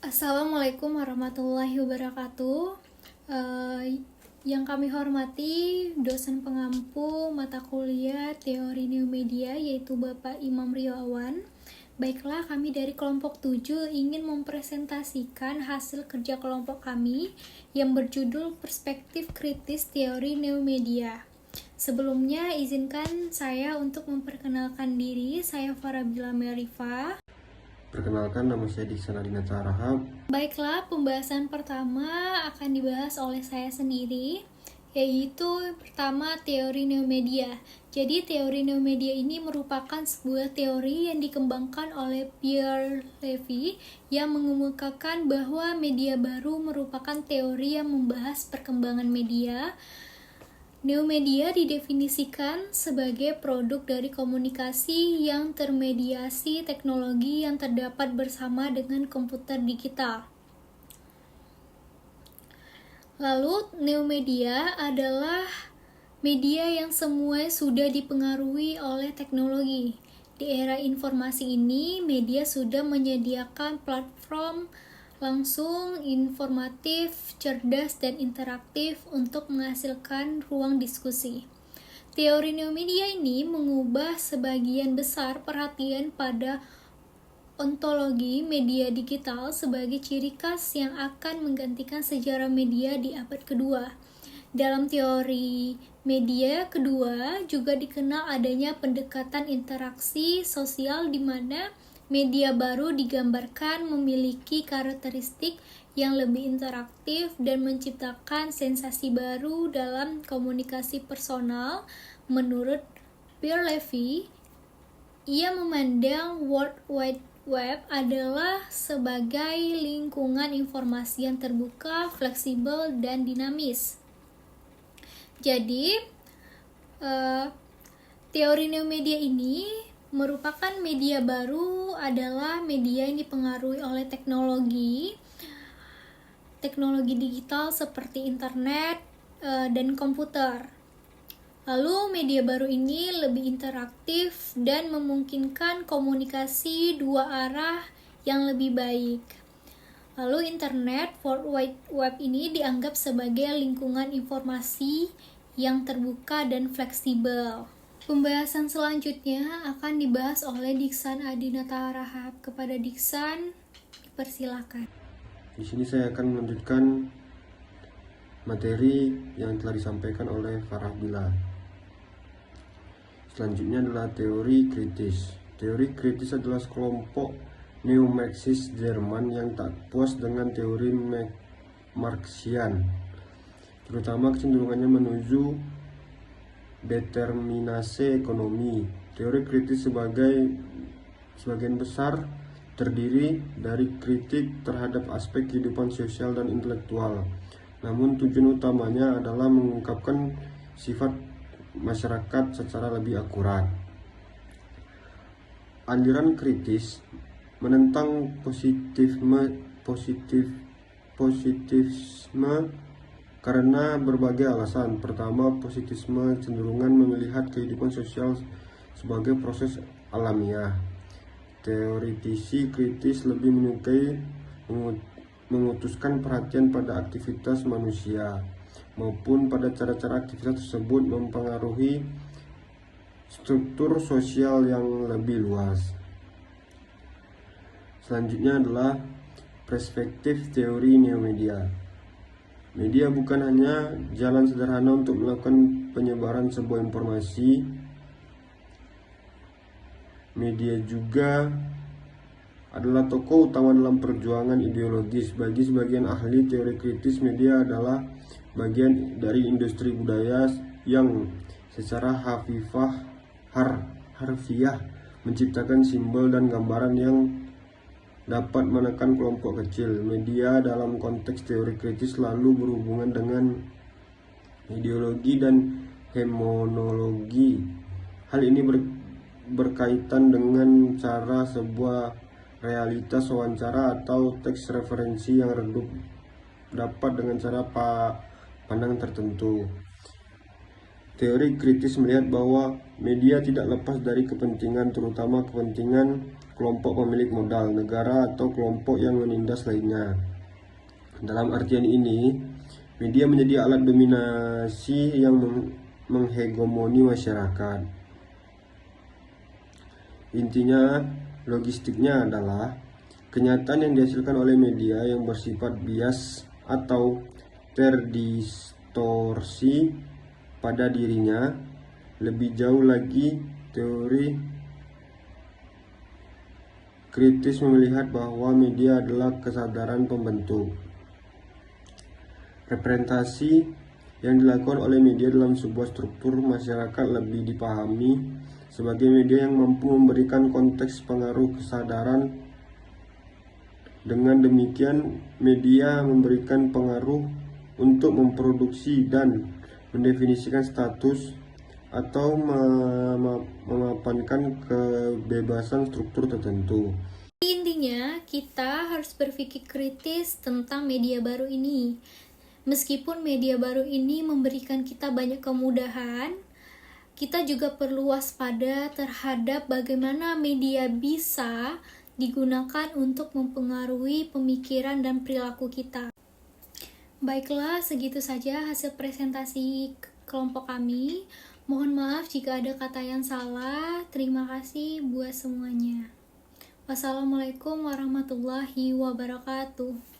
Assalamualaikum warahmatullahi wabarakatuh. Yang kami hormati dosen pengampu mata kuliah Teori New Media yaitu Bapak Imam Riawan. Baiklah, kami dari kelompok 7 ingin mempresentasikan hasil kerja kelompok kami yang berjudul Perspektif Kritis Teori New Media. Sebelumnya, izinkan saya untuk memperkenalkan diri. Saya Farabila Merifa. Perkenalkan, nama saya Diksan Adinata Rahab. Baiklah, pembahasan pertama akan dibahas oleh saya sendiri, yaitu pertama teori neomedia. Jadi teori neomedia ini merupakan sebuah teori yang dikembangkan oleh Pierre Levy yang mengemukakan bahwa media baru merupakan teori yang membahas perkembangan media. Neomedia didefinisikan sebagai produk dari komunikasi yang termediasi teknologi yang terdapat bersama dengan komputer digital. Lalu, neomedia adalah media yang semua sudah dipengaruhi oleh teknologi. Di era informasi ini, media sudah menyediakan platform langsung, informatif, cerdas, dan interaktif untuk menghasilkan ruang diskusi. Teori neomedia ini mengubah sebagian besar perhatian pada ontologi media digital sebagai ciri khas yang akan menggantikan sejarah media di abad kedua. Dalam teori media kedua juga dikenal adanya pendekatan interaksi sosial di mana media baru digambarkan memiliki karakteristik yang lebih interaktif dan menciptakan sensasi baru dalam komunikasi personal. Menurut Pierre Levy, ia memandang World Wide Web adalah sebagai lingkungan informasi yang terbuka, fleksibel, dan dinamis. Jadi, teori neomedia ini merupakan media baru adalah media yang dipengaruhi oleh teknologi digital seperti internet dan komputer. Lalu media baru ini lebih interaktif dan memungkinkan komunikasi dua arah yang lebih baik. Lalu internet World Wide Web ini dianggap sebagai lingkungan informasi yang terbuka dan fleksibel. Pembahasan selanjutnya akan dibahas oleh Diksan Adinata Rahab. Kepada Diksan, dipersilakan. Di sini saya akan melanjutkan materi yang telah disampaikan oleh Farabila. Selanjutnya adalah teori kritis. Teori kritis adalah sekelompok neo-Marxis Jerman yang tak puas dengan teori Marxian, terutama kecenderungannya menuju determinasi ekonomi. Teori kritis sebagian besar terdiri dari kritik terhadap aspek kehidupan sosial dan intelektual. Namun tujuan utamanya adalah mengungkapkan sifat masyarakat secara lebih akurat. Aliran kritis menentang positivisme karena berbagai alasan. Pertama, positivisme cenderungan melihat kehidupan sosial sebagai proses alamiah. Teoritisi kritis lebih menyukai mengutuskan perhatian pada aktivitas manusia maupun pada cara-cara aktivitas tersebut mempengaruhi struktur sosial yang lebih luas. Selanjutnya adalah perspektif teori neomedia. Media bukan hanya jalan sederhana untuk melakukan penyebaran sebuah informasi. Media juga adalah tokoh utama dalam perjuangan ideologis. Bagi sebagian ahli teori kritis, media adalah bagian dari industri budaya yang secara harfiah menciptakan simbol dan gambaran yang dapat menekan kelompok kecil. Media dalam konteks teori kritis selalu berhubungan dengan ideologi dan hemonologi. Hal ini berkaitan dengan cara sebuah realitas wawancara atau teks referensi yang redup dapat dengan cara pandang tertentu. Teori kritis melihat bahwa media tidak lepas dari kepentingan, terutama kepentingan kelompok pemilik modal, negara, atau kelompok yang menindas lainnya. Dalam artian ini, media menjadi alat dominasi yang menghegemoni masyarakat. Intinya, logistiknya adalah kenyataan yang dihasilkan oleh media yang bersifat bias atau terdistorsi pada dirinya. Lebih jauh lagi, teori kritis melihat bahwa media adalah kesadaran pembentuk. Representasi yang dilakukan oleh media dalam sebuah struktur masyarakat lebih dipahami sebagai media yang mampu memberikan konteks pengaruh kesadaran. Dengan demikian, media memberikan pengaruh untuk memproduksi dan mendefinisikan status atau memapankan kebebasan struktur tertentu. Intinya, kita harus berpikir kritis tentang media baru ini. Meskipun media baru ini memberikan kita banyak kemudahan, kita juga perlu waspada terhadap bagaimana media bisa digunakan untuk mempengaruhi pemikiran dan perilaku kita. Baiklah, segitu saja hasil presentasi kelompok kami. Mohon maaf jika ada kata yang salah. Terima kasih buat semuanya. Wassalamualaikum warahmatullahi wabarakatuh.